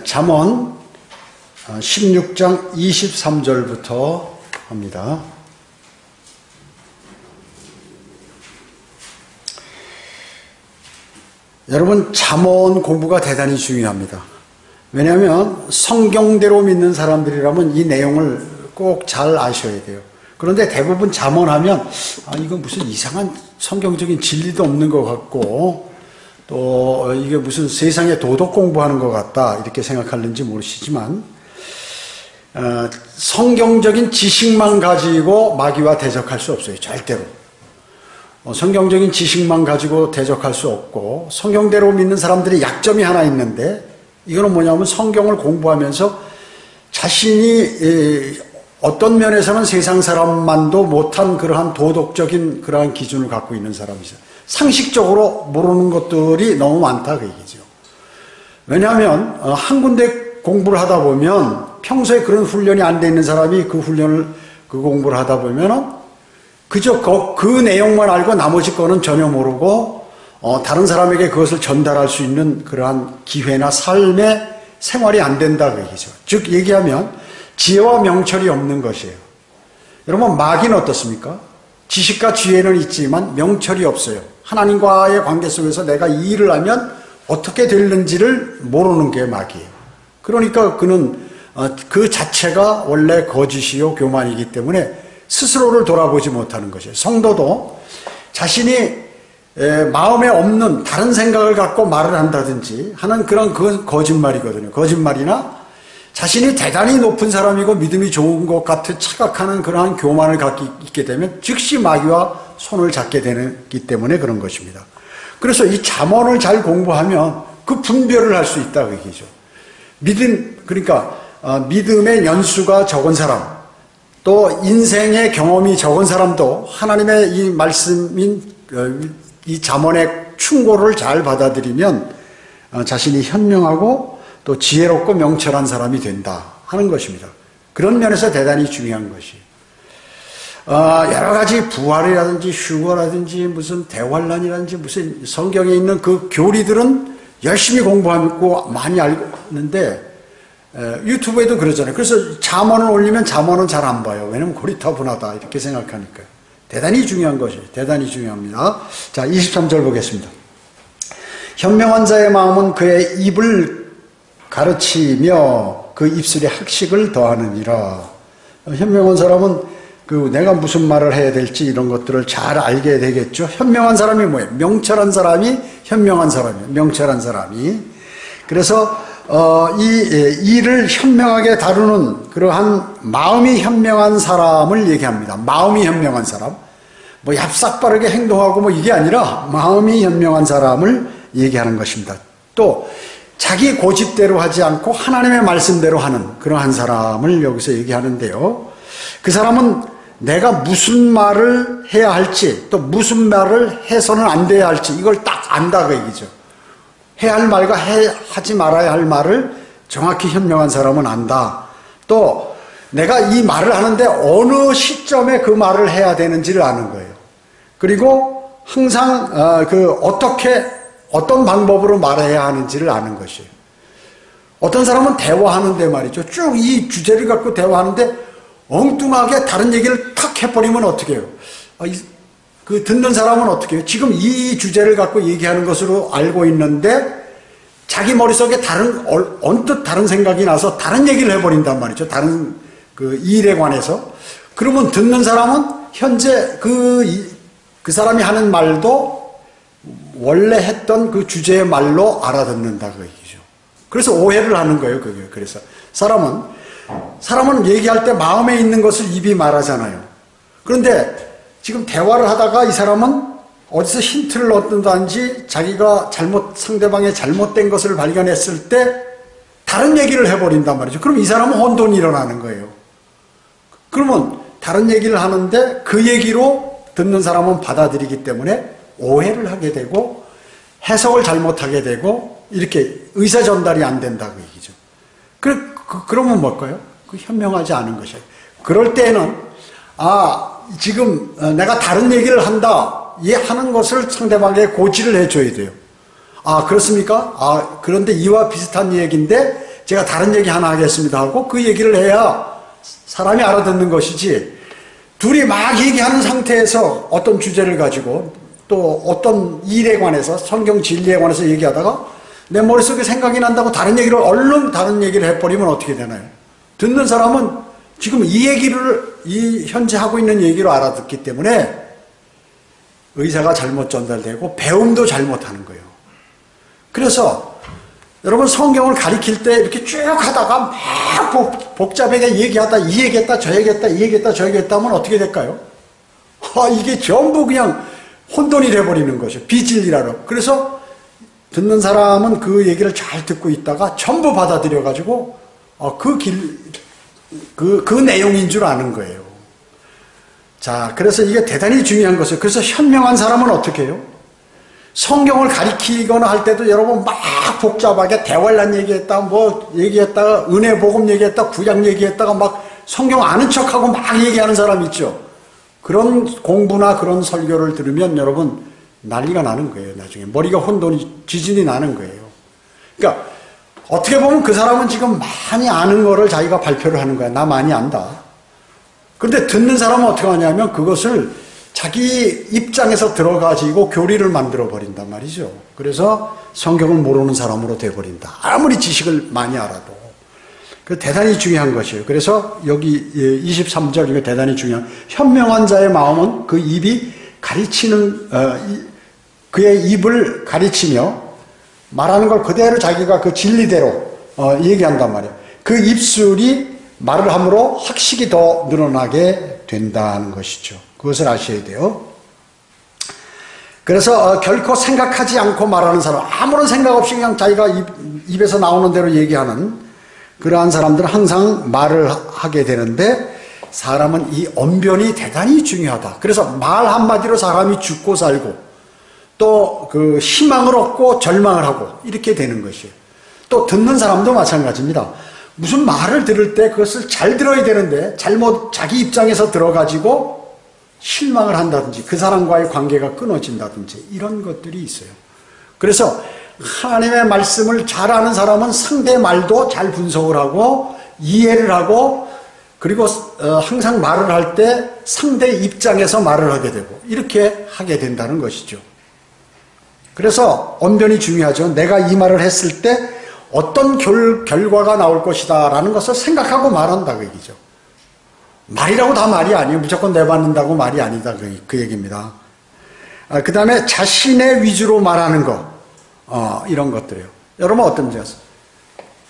잠언 16장 23절부터 합니다. 여러분, 잠언 공부가 대단히 중요합니다. 왜냐하면 성경대로 믿는 사람들이라면 이 내용을 꼭 잘 아셔야 돼요. 그런데 대부분 잠언하면 이거 무슨 이상한 성경적인 진리도 없는 것 같고 또 이게 무슨 세상에 도덕 공부하는 것 같다 이렇게 생각하는지 모르시지만 성경적인 지식만 가지고 마귀와 대적할 수 없어요. 절대로. 성경적인 지식만 가지고 대적할 수 없고 성경대로 믿는 사람들이 약점이 하나 있는데 이거는 뭐냐면 성경을 공부하면서 자신이 어떤 면에서는 세상 사람만도 못한 그러한 도덕적인 그러한 기준을 갖고 있는 사람이죠. 상식적으로 모르는 것들이 너무 많다 그 얘기죠. 왜냐하면 한 군데 공부를 하다 보면 평소에 그런 훈련이 안 돼 있는 사람이 그 공부를 하다 보면은 그저 그 내용만 알고 나머지 거는 전혀 모르고 다른 사람에게 그것을 전달할 수 있는 그러한 기회나 삶의 생활이 안 된다 그 얘기죠. 즉 얘기하면 지혜와 명철이 없는 것이에요. 여러분, 마귀는 어떻습니까? 지식과 지혜는 있지만 명철이 없어요. 하나님과의 관계 속에서 내가 이 일을 하면 어떻게 되는지를 모르는 게 마귀예요. 그러니까 그는 그 자체가 원래 거짓이요 교만이기 때문에 스스로를 돌아보지 못하는 것이에요. 성도도 자신이 마음에 없는 다른 생각을 갖고 말을 한다든지 하는 그건 거짓말이거든요. 거짓말이나 자신이 대단히 높은 사람이고 믿음이 좋은 것 같아 착각하는 그러한 교만을 갖고 있게 되면 즉시 마귀와 손을 잡게 되기 때문에 그런 것입니다. 그래서 이 잠언을 잘 공부하면 그 분별을 할 수 있다 그 얘기죠. 그러니까 믿음의 연수가 적은 사람, 또 인생의 경험이 적은 사람도 하나님의 이 말씀인 이 잠언의 충고를 잘 받아들이면 자신이 현명하고 또 지혜롭고 명철한 사람이 된다 하는 것입니다. 그런 면에서 대단히 중요한 것이에요. 여러 가지 부활이라든지 휴거라든지 무슨 대환란이라든지 무슨 성경에 있는 그 교리들은 열심히 공부하고 많이 알는데 유튜브에도 그러잖아요. 그래서 잠언을 올리면 잠언은 잘 안 봐요. 왜냐하면 고리타분하다 이렇게 생각하니까요. 대단히 중요한 것이에요. 대단히 중요합니다. 자, 23절 보겠습니다. 현명한 자의 마음은 그의 입을 가르치며 그 입술에 학식을 더하느니라. 현명한 사람은 내가 무슨 말을 해야 될지 이런 것들을 잘 알게 되겠죠. 현명한 사람이 뭐예요? 명철한 사람이 현명한 사람이에요. 명철한 사람이. 그래서 이 일을 현명하게 다루는 그러한 마음이 현명한 사람을 얘기합니다. 마음이 현명한 사람. 얍삭빠르게 행동하고 이게 아니라 마음이 현명한 사람을 얘기하는 것입니다. 또 자기 고집대로 하지 않고 하나님의 말씀대로 하는 그러한 사람을 여기서 얘기하는데요. 그 사람은 내가 무슨 말을 해야 할지 또 무슨 말을 해서는 안 돼야 할지 이걸 딱 안다 그 얘기죠. 해야 할 말과 하지 말아야 할 말을 정확히 현명한 사람은 안다. 또 내가 이 말을 하는데 어느 시점에 그 말을 해야 되는지를 아는 거예요. 그리고 항상 어떤 방법으로 말해야 하는지를 아는 것이에요. 어떤 사람은 대화하는데 말이죠. 쭉 이 주제를 갖고 대화하는데 엉뚱하게 다른 얘기를 탁 해버리면 어떻게 해요? 듣는 사람은 어떻게 해요? 지금 이 주제를 갖고 얘기하는 것으로 알고 있는데 자기 머릿속에 언뜻 다른 생각이 나서 다른 얘기를 해버린단 말이죠. 다른 일에 관해서. 그러면 듣는 사람은 현재 그 사람이 하는 말도 원래 했던 그 주제의 말로 알아듣는다 그 얘기죠. 그래서 오해를 하는 거예요. 그게. 그래서 사람은 얘기할 때 마음에 있는 것을 입이 말하잖아요. 그런데 지금 대화를 하다가 이 사람은 어디서 힌트를 얻는다든지 자기가 상대방의 잘못된 것을 발견했을 때 다른 얘기를 해버린단 말이죠. 그럼 이 사람은 혼돈이 일어나는 거예요. 그러면 다른 얘기를 하는데 그 얘기로 듣는 사람은 받아들이기 때문에 오해를 하게 되고 해석을 잘못하게 되고 이렇게 의사 전달이 안 된다 그 얘기죠. 그러면 뭘까요? 현명하지 않은 것이에요. 그럴 때에는 지금 내가 다른 얘기를 한다 하는 것을 상대방에게 고지를 해줘야 돼요. 그렇습니까? 그런데 이와 비슷한 얘기인데 제가 다른 얘기 하나 하겠습니다 하고 그 얘기를 해야 사람이 알아듣는 것이지, 둘이 막 얘기하는 상태에서 어떤 주제를 가지고 또 어떤 일에 관해서, 성경 진리에 관해서 얘기하다가 내 머릿속에 생각이 난다고 다른 얘기를 얼른 다른 얘기를 해버리면 어떻게 되나요? 듣는 사람은 지금 이 얘기를, 이 현재 하고 있는 얘기로 알아듣기 때문에 의사가 잘못 전달되고 배움도 잘못하는 거예요. 그래서 여러분, 성경을 가리킬 때 이렇게 쭉 하다가 막 복잡하게 얘기하다, 이 얘기했다, 저 얘기했다, 이 얘기했다, 저 얘기했다 하면 어떻게 될까요? 이게 전부 그냥 혼돈이 돼버리는 거죠. 비진리라로. 그래서 듣는 사람은 그 얘기를 잘 듣고 있다가 전부 받아들여가지고 그 내용인 줄 아는 거예요. 자, 그래서 이게 대단히 중요한 것이에요. 그래서 현명한 사람은 어떻게 해요? 성경을 가리키거나 할 때도 여러분 막 복잡하게 대환란 얘기했다, 뭐 얘기했다가 은혜 복음 얘기했다, 구약 얘기했다가 막 성경 아는 척하고 막 얘기하는 사람 있죠. 그런 공부나 그런 설교를 들으면 여러분 난리가 나는 거예요. 나중에 머리가 혼돈이, 지진이 나는 거예요. 그러니까 어떻게 보면 그 사람은 지금 많이 아는 거를 자기가 발표를 하는 거야. 나 많이 안다. 그런데 듣는 사람은 어떻게 하냐면 그것을 자기 입장에서 들어가지고 교리를 만들어 버린단 말이죠. 그래서 성경을 모르는 사람으로 돼버린다. 아무리 지식을 많이 알아도. 그 대단히 중요한 것이에요. 그래서 여기 23절 이거 대단히 중요한, 현명한 자의 마음은 그 입이 가르치는, 그의 입을 가르치며 말하는 걸 그대로 자기가 그 진리대로 얘기한단 말이에요. 그 입술이 말을 함으로 학식이 더 늘어나게 된다는 것이죠. 그것을 아셔야 돼요. 그래서 결코 생각하지 않고 말하는 사람, 아무런 생각 없이 그냥 자기가 입에서 나오는 대로 얘기하는 그러한 사람들은 항상 말을 하게 되는데, 사람은 이 언변이 대단히 중요하다. 그래서 말 한마디로 사람이 죽고 살고 또 그 희망을 얻고 절망을 하고 이렇게 되는 것이에요. 또 듣는 사람도 마찬가지입니다. 무슨 말을 들을 때 그것을 잘 들어야 되는데 잘못 자기 입장에서 들어가지고 실망을 한다든지 그 사람과의 관계가 끊어진다든지 이런 것들이 있어요. 그래서 하나님의 말씀을 잘 아는 사람은 상대 말도 잘 분석을 하고 이해를 하고, 그리고 항상 말을 할 때 상대 입장에서 말을 하게 되고 이렇게 하게 된다는 것이죠. 그래서 언변이 중요하죠. 내가 이 말을 했을 때 어떤 결과가 나올 것이다 라는 것을 생각하고 말한다 그 얘기죠. 말이라고 다 말이 아니에요. 무조건 내받는다고 말이 아니다 그 얘기입니다. 그 다음에 자신의 위주로 말하는 거, 이런 것들이에요. 여러분 어떤지요?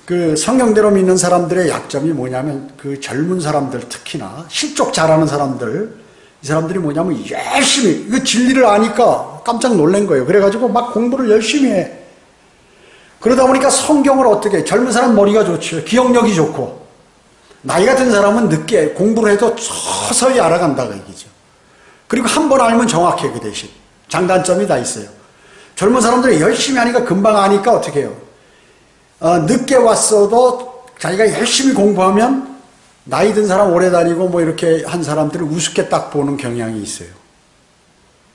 그 성경대로 믿는 사람들의 약점이 뭐냐면, 그 젊은 사람들, 특히나 실족 잘하는 사람들, 이 사람들이 뭐냐면 열심히, 이거 진리를 아니까 깜짝 놀란 거예요. 그래가지고 막 공부를 열심히 해. 그러다 보니까 성경을 어떻게 해? 젊은 사람 머리가 좋죠. 기억력이 좋고, 나이가 든 사람은 늦게 공부를 해도 서서히 알아간다 그 얘기죠. 그리고 한 번 알면 정확해. 그 대신 장단점이 다 있어요. 젊은 사람들이 열심히 하니까 금방 아니까 어떻게 해요? 늦게 왔어도 자기가 열심히 공부하면 나이 든 사람 오래 다니고 뭐 이렇게 한 사람들을 우습게 딱 보는 경향이 있어요.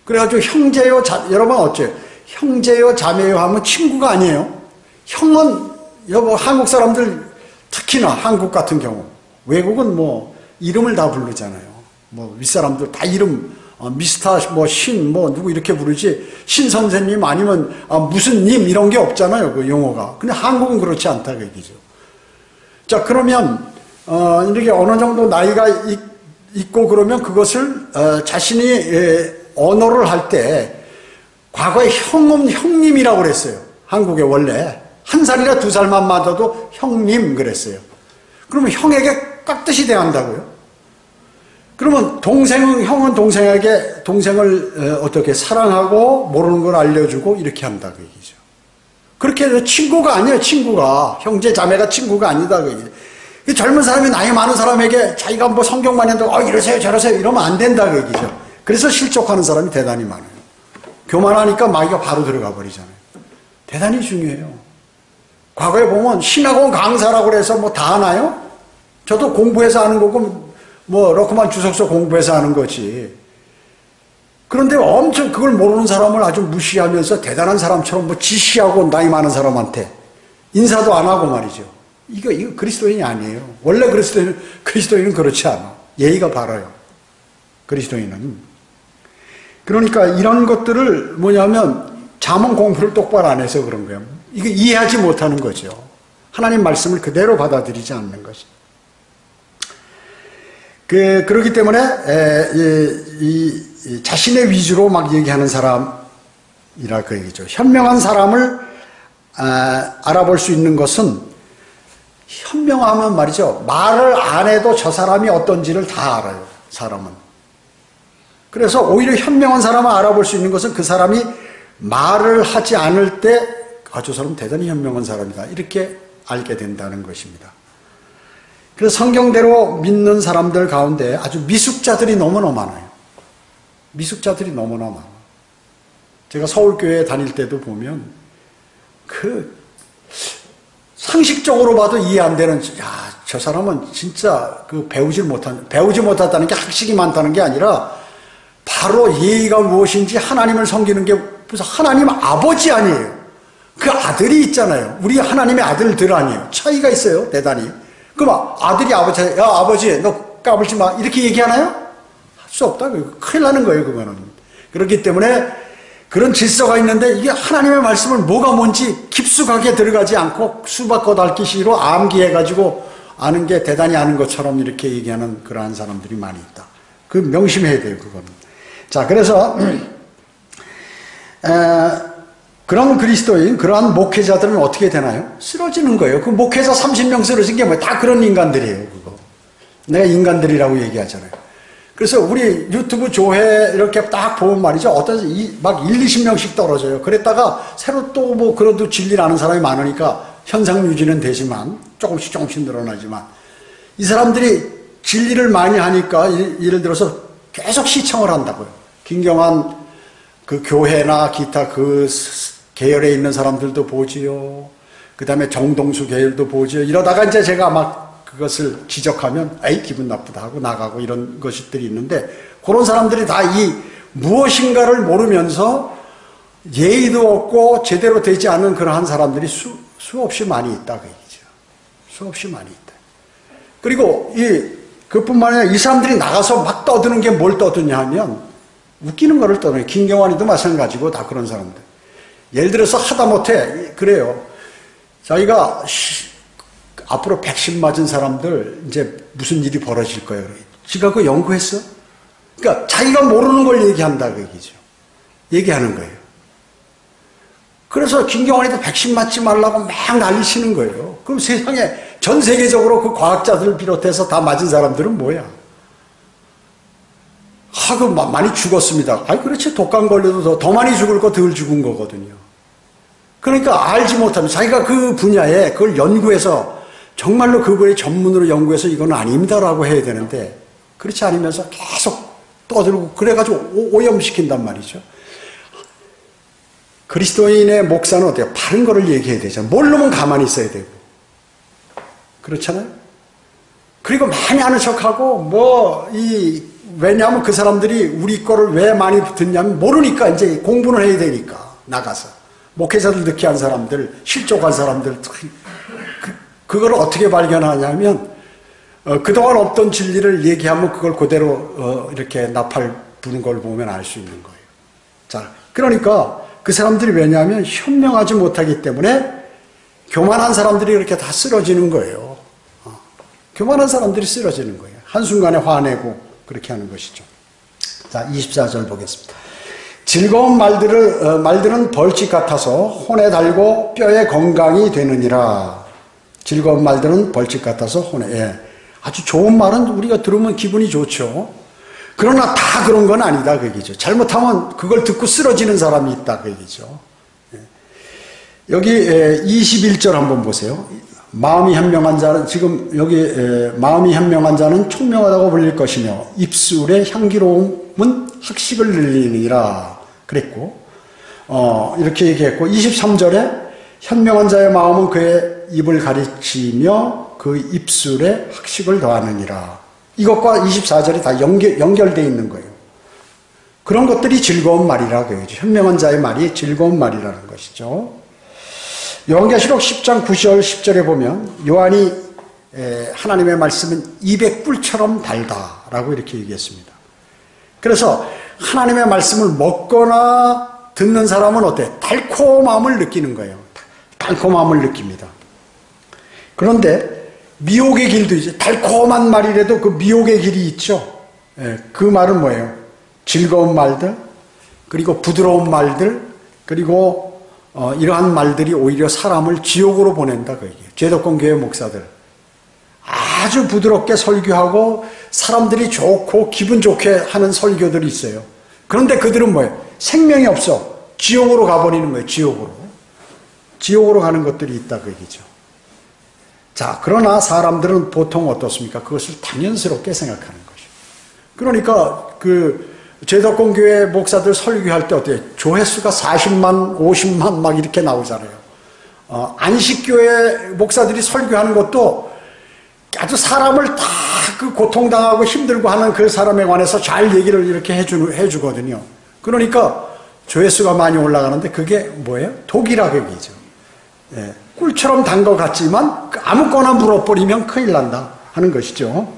그래가지고 형제요, 여러분 어째요? 형제요, 자매요 하면 친구가 아니에요. 형은 여보, 한국 사람들 특히나 한국 같은 경우, 외국은 뭐 이름을 다 부르잖아요. 뭐 윗사람들 다 이름, 미스터 뭐 신 뭐 누구 이렇게 부르지, 신 선생님 아니면 무슨 님 이런 게 없잖아요, 그 용어가. 근데 한국은 그렇지 않다 그 얘기죠. 자, 그러면 이렇게 어느 정도 나이가 있고 그러면 그것을 자신이 언어를 할 때, 과거에 형님이라고 그랬어요. 한국에 원래 한 살이나 두 살만 맞아도 형님 그랬어요. 그러면 형에게 깍듯이 대한다고요? 그러면 형은 동생에게, 동생을 어떻게 사랑하고 모르는 걸 알려주고 이렇게 한다 그 얘기죠. 그렇게 해서 친구가 아니에요. 친구가, 형제 자매가 친구가 아니다 그 얘기죠. 젊은 사람이 나이 많은 사람에게 자기가 뭐 성경만 해도 이러세요 저러세요 이러면 안 된다 그 얘기죠. 그래서 실족하는 사람이 대단히 많아요. 교만하니까 마귀가 바로 들어가 버리잖아요. 대단히 중요해요. 과거에 보면 신학원 강사라고 해서 뭐 다 하나요? 저도 공부해서 하는 거고 뭐 러크만 주석서 공부해서 하는 거지. 그런데 엄청 그걸 모르는 사람을 아주 무시하면서 대단한 사람처럼 뭐 지시하고 나이 많은 사람한테 인사도 안 하고 말이죠. 이거 그리스도인이 아니에요. 원래 그리스도인은 그렇지 않아. 예의가 바라요. 그리스도인은. 그러니까 이런 것들을 뭐냐면 자문 공부를 똑바로 안 해서 그런 거예요. 이거 이해하지 못하는 거죠. 하나님 말씀을 그대로 받아들이지 않는 것이. 그렇기 때문에 자신의 위주로 막 얘기하는 사람이라 그 얘기죠. 현명한 사람을 알아볼 수 있는 것은 현명하면 말이죠. 말을 안 해도 저 사람이 어떤지를 다 알아요. 사람은. 그래서 오히려 현명한 사람을 알아볼 수 있는 것은 그 사람이 말을 하지 않을 때 저 사람 대단히 현명한 사람이다. 이렇게 알게 된다는 것입니다. 그래서 성경대로 믿는 사람들 가운데 아주 미숙자들이 너무나 많아요. 미숙자들이 너무나 많아. 제가 서울교회 다닐 때도 보면 상식적으로 봐도 이해 안 되는, 저 사람은 진짜 배우지 못했다는 게 학식이 많다는 게 아니라 바로 예의가 무엇인지 하나님을 섬기는 게 무슨 하나님 아버지 아니에요. 그 아들이 있잖아요. 우리 하나님의 아들들 아니에요. 차이가 있어요. 대단히. 그럼 아들이 아버지한테, 야 아버지 너 까불지 마 이렇게 얘기하나요? 할 수 없다. 큰일 나는 거예요. 그거는. 그렇기 때문에 그런 질서가 있는데 이게 하나님의 말씀을 뭐가 뭔지 깊숙하게 들어가지 않고 수박 겉핥기식으로 암기해가지고 아는 게 대단히 아는 것처럼 이렇게 얘기하는 그러한 사람들이 많이 있다. 그 명심해야 돼요. 그거는. 자, 그래서 그런 그리스도인, 그러한 목회자들은 어떻게 되나요? 쓰러지는 거예요. 그 목회자 30명 쓰러진 게 뭐야? 다 그런 인간들이에요, 그거. 내가 인간들이라고 얘기하잖아요. 그래서 우리 유튜브 조회 이렇게 딱 보면 말이죠. 막 1, 20명씩 떨어져요. 그랬다가 새로 또 그래도 진리를 아는 사람이 많으니까 현상 유지는 되지만, 조금씩 늘어나지만, 이 사람들이 진리를 많이 하니까, 예를 들어서 계속 시청을 한다고요. 김경환 그 교회나 기타 그 계열에 있는 사람들도 보지요. 그 다음에 정동수 계열도 보지요. 이러다가 이제 제가 막 그것을 지적하면, 에이, 기분 나쁘다 하고 나가고 이런 것들이 있는데, 그런 사람들이 다 무엇인가를 모르면서 예의도 없고 제대로 되지 않은 그러한 사람들이 수없이 많이 있다. 그 얘기죠. 수없이 많이 있다. 그리고 그뿐만 아니라 이 사람들이 나가서 막 떠드는 게 뭘 떠드냐 하면, 웃기는 거를 떠드는, 김경환이도 마찬가지고 다 그런 사람들. 예를 들어서 하다못해 그래요. 자기가 앞으로 백신 맞은 사람들 이제 무슨 일이 벌어질 거예요. 지가 그거 연구했어? 그러니까 자기가 모르는 걸 얘기한다 그 얘기죠. 얘기하는 거예요. 그래서 김경환이도 백신 맞지 말라고 막 난리치는 거예요. 그럼 세상에 전 세계적으로 그 과학자들을 비롯해서 다 맞은 사람들은 뭐야? 많이 죽었습니다. 그렇지. 독감 걸려도 더 많이 죽을 거 덜 죽은 거거든요. 그러니까 알지 못하면 자기가 그 분야에 그걸 연구해서 정말로 그분의 전문으로 연구해서 이건 아닙니다라고 해야 되는데 그렇지 않으면서 계속 떠들고 그래가지고 오염시킨단 말이죠. 그리스도인의 목사는 어때요? 바른 거를 얘기해야 되잖아요. 모르면 가만히 있어야 되고. 그렇잖아요? 그리고 많이 아는 척하고 왜냐하면 그 사람들이 우리 거를 왜 많이 듣냐면 모르니까 이제 공부는 해야 되니까 나가서 목회자들 듣게 한 사람들, 실족한 사람들 그걸 어떻게 발견하냐면 그동안 없던 진리를 얘기하면 그걸 그대로 이렇게 나팔 부는 걸 보면 알 수 있는 거예요. 자, 그러니까 그 사람들이 왜냐하면 현명하지 못하기 때문에 교만한 사람들이 이렇게 다 쓰러지는 거예요. 교만한 사람들이 쓰러지는 거예요. 한순간에 화내고 그렇게 하는 것이죠. 자, 24절 보겠습니다. 즐거운 말들은 벌집 같아서 혼에 달고 뼈에 건강이 되느니라. 즐거운 말들은 벌집 같아서 혼에. 아주 좋은 말은 우리가 들으면 기분이 좋죠. 그러나 다 그런 건 아니다 그 얘기죠. 잘못하면 그걸 듣고 쓰러지는 사람이 있다 그 얘기죠. 여기 21절 한번 보세요. 마음이 현명한 자는 지금 여기 마음이 현명한 자는 총명하다고 불릴 것이며 입술의 향기로움은 학식을 늘리니라 그랬고 이렇게 얘기했고 23절에 현명한 자의 마음은 그의 입을 가르치며 그 입술에 학식을 더하느니라. 이것과 24절이 다 연결되어 있는 거예요. 그런 것들이 즐거운 말이라 그러죠. 현명한 자의 말이 즐거운 말이라는 것이죠. 요한계시록 10장 9절 10절에 보면 요한이 하나님의 말씀은 입의 꿀처럼 달다라고 이렇게 얘기했습니다. 그래서 하나님의 말씀을 먹거나 듣는 사람은 어때? 달콤함을 느끼는 거예요. 달콤함을 느낍니다. 그런데 미혹의 길도 이제 달콤한 말이라도 그 미혹의 길이 있죠. 그 말은 뭐예요? 즐거운 말들, 그리고 부드러운 말들, 그리고 이러한 말들이 오히려 사람을 지옥으로 보낸다. 그 얘기예요. 제도권 교회 목사들 아주 부드럽게 설교하고 사람들이 좋고 기분 좋게 하는 설교들이 있어요. 그런데 그들은 뭐예요? 생명이 없어. 지옥으로 가버리는 거예요. 지옥으로 가는 것들이 있다 그 얘기죠. 자, 그러나 사람들은 보통 어떻습니까? 그것을 당연스럽게 생각하는 것이죠. 그러니까 제도권 교회 목사들 설교할 때 어때요? 조회수가 40만, 50만 막 이렇게 나오잖아요. 안식교회 목사들이 설교하는 것도 아주 사람을 다 그 고통당하고 힘들고 하는 그 사람에 관해서 잘 얘기를 이렇게 해주거든요. 그러니까 조회수가 많이 올라가는데 그게 뭐예요? 독이라고 얘기죠. 예, 꿀처럼 단 것 같지만 아무거나 물어버리면 큰일 난다 하는 것이죠.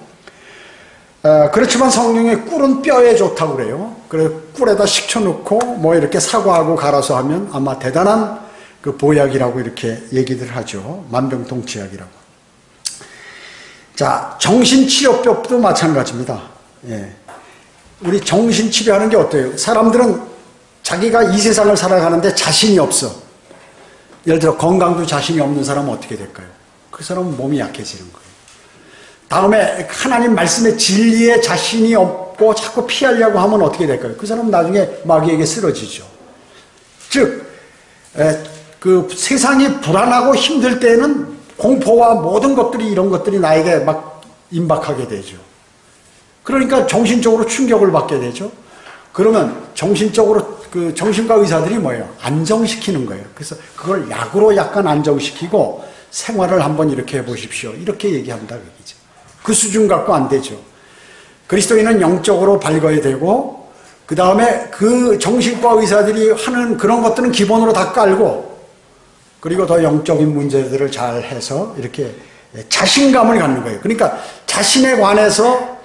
그렇지만 성경의 꿀은 뼈에 좋다고 그래요. 그래서 꿀에다 식초 넣고 뭐 이렇게 사과하고 갈아서 하면 아마 대단한 그 보약이라고 이렇게 얘기들 하죠. 만병통치약이라고. 자, 정신치료법도 마찬가지입니다. 예. 우리 정신치료하는 게 어때요? 사람들은 자기가 이 세상을 살아가는데 자신이 없어. 예를 들어 건강도 자신이 없는 사람은 어떻게 될까요? 그 사람은 몸이 약해지는 거예요. 다음에 하나님 말씀의 진리에 자신이 없고 자꾸 피하려고 하면 어떻게 될까요? 그 사람은 나중에 마귀에게 쓰러지죠. 즉, 그 세상이 불안하고 힘들 때에는 공포와 모든 것들이 이런 것들이 나에게 막 임박하게 되죠. 그러니까 정신적으로 충격을 받게 되죠. 그러면 정신적으로 그 정신과 의사들이 뭐예요? 안정시키는 거예요. 그래서 그걸 약으로 약간 안정시키고 생활을 한번 이렇게 해보십시오. 이렇게 얘기한다 그 얘기죠. 그 수준 갖고 안 되죠. 그리스도인은 영적으로 밝아야 되고 그 다음에 그 정신과 의사들이 하는 그런 것들은 기본으로 다 깔고 그리고 더 영적인 문제들을 잘 해서 이렇게 자신감을 갖는 거예요. 그러니까 자신에 관해서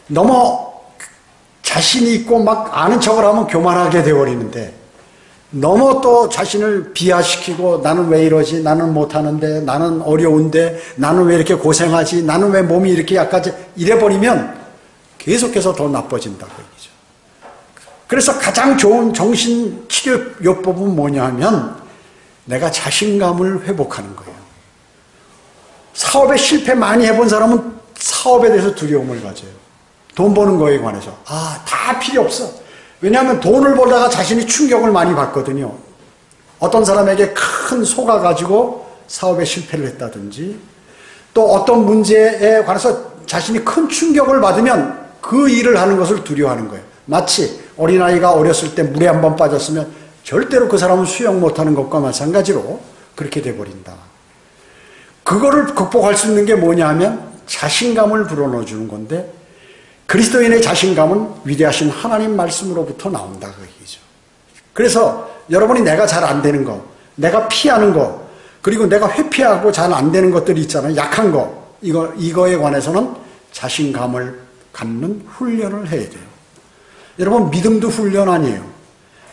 너무 자신이 있고 막 아는 척을 하면 교만하게 되어버리는데 너무 또 자신을 비하시키고 나는 왜 이러지? 나는 못하는데? 나는 어려운데? 나는 왜 이렇게 고생하지? 나는 왜 몸이 이렇게 약하지? 이래버리면 계속해서 더 나빠진다고 얘기죠. 그래서 가장 좋은 정신치료요법은 뭐냐 하면 내가 자신감을 회복하는 거예요. 사업에 실패 많이 해본 사람은 사업에 대해서 두려움을 가져요. 돈 버는 거에 관해서. 다 필요 없어. 왜냐하면 돈을 벌다가 자신이 충격을 많이 받거든요. 어떤 사람에게 큰 소가 가지고 사업에 실패를 했다든지 또 어떤 문제에 관해서 자신이 큰 충격을 받으면 그 일을 하는 것을 두려워하는 거예요. 마치 어린아이가 어렸을 때 물에 한번 빠졌으면 절대로 그 사람은 수영 못하는 것과 마찬가지로 그렇게 돼버린다. 그거를 극복할 수 있는 게 뭐냐 하면 자신감을 불어넣어 주는 건데 그리스도인의 자신감은 위대하신 하나님 말씀으로부터 나온다 그 얘기죠. 그래서 여러분이 내가 잘 안 되는 거, 내가 피하는 거, 그리고 내가 회피하고 잘 안 되는 것들이 있잖아요. 약한 거, 이거에 관해서는 자신감을 갖는 훈련을 해야 돼요. 여러분 믿음도 훈련 아니에요.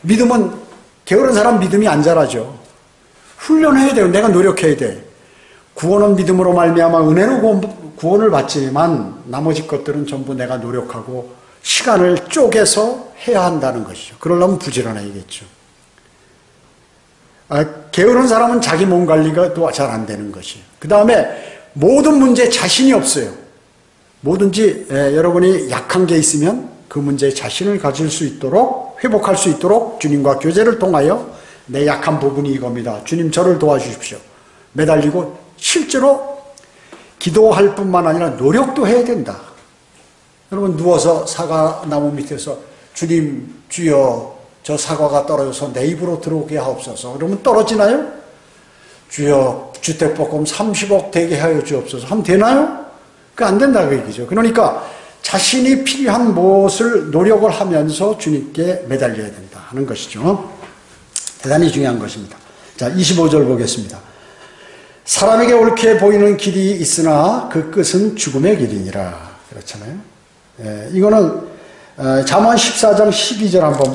믿음은 게으른 사람 믿음이 안 자라죠. 훈련해야 돼요. 내가 노력해야 돼. 구원은 믿음으로 말미암아 은혜로 구원을 받지만 나머지 것들은 전부 내가 노력하고 시간을 쪼개서 해야 한다는 것이죠. 그러려면 부지런해야겠죠. 게으른 사람은 자기 몸 관리가 또 잘 안 되는 것이에요. 그 다음에 모든 문제에 자신이 없어요. 뭐든지 여러분이 약한 게 있으면 그 문제에 자신을 가질 수 있도록 회복할 수 있도록 주님과 교제를 통하여 내 약한 부분이 이겁니다. 주님 저를 도와주십시오. 매달리고 실제로 기도할 뿐만 아니라 노력도 해야 된다. 여러분 누워서 사과나무 밑에서 주님 주여 저 사과가 떨어져서 내 입으로 들어오게 하옵소서. 그러면 떨어지나요? 주여 주택복권 30억 되게 하여 주옵소서. 하면 되나요? 그게 안 된다 그 얘기죠. 그러니까 자신이 필요한 무엇을 노력을 하면서 주님께 매달려야 된다 하는 것이죠. 대단히 중요한 것입니다. 자, 25절 보겠습니다. 사람에게 옳게 보이는 길이 있으나 그 끝은 죽음의 길이니라. 그렇잖아요. 예, 이거는 잠언 14장 12절 한번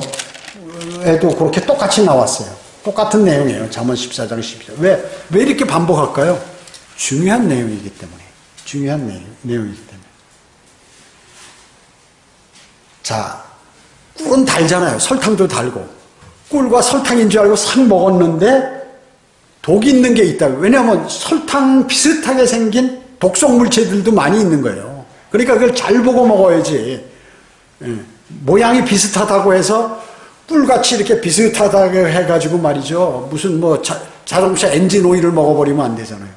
에도 그렇게 똑같이 나왔어요. 똑같은 내용이에요. 잠언 14장 12절. 왜 이렇게 반복할까요? 중요한 내용이기 때문에. 중요한 내용이기 때문에. 자, 꿀은 달잖아요. 설탕도 달고. 꿀과 설탕인 줄 알고 싹 먹었는데 독이 있는 게 있다고. 왜냐하면 설탕 비슷하게 생긴 독성 물질들도 많이 있는 거예요. 그러니까 그걸 잘 보고 먹어야지. 예. 모양이 비슷하다고 해서 꿀같이 이렇게 비슷하다고 해가지고 말이죠. 무슨 뭐 자동차 엔진 오일을 먹어버리면 안 되잖아요.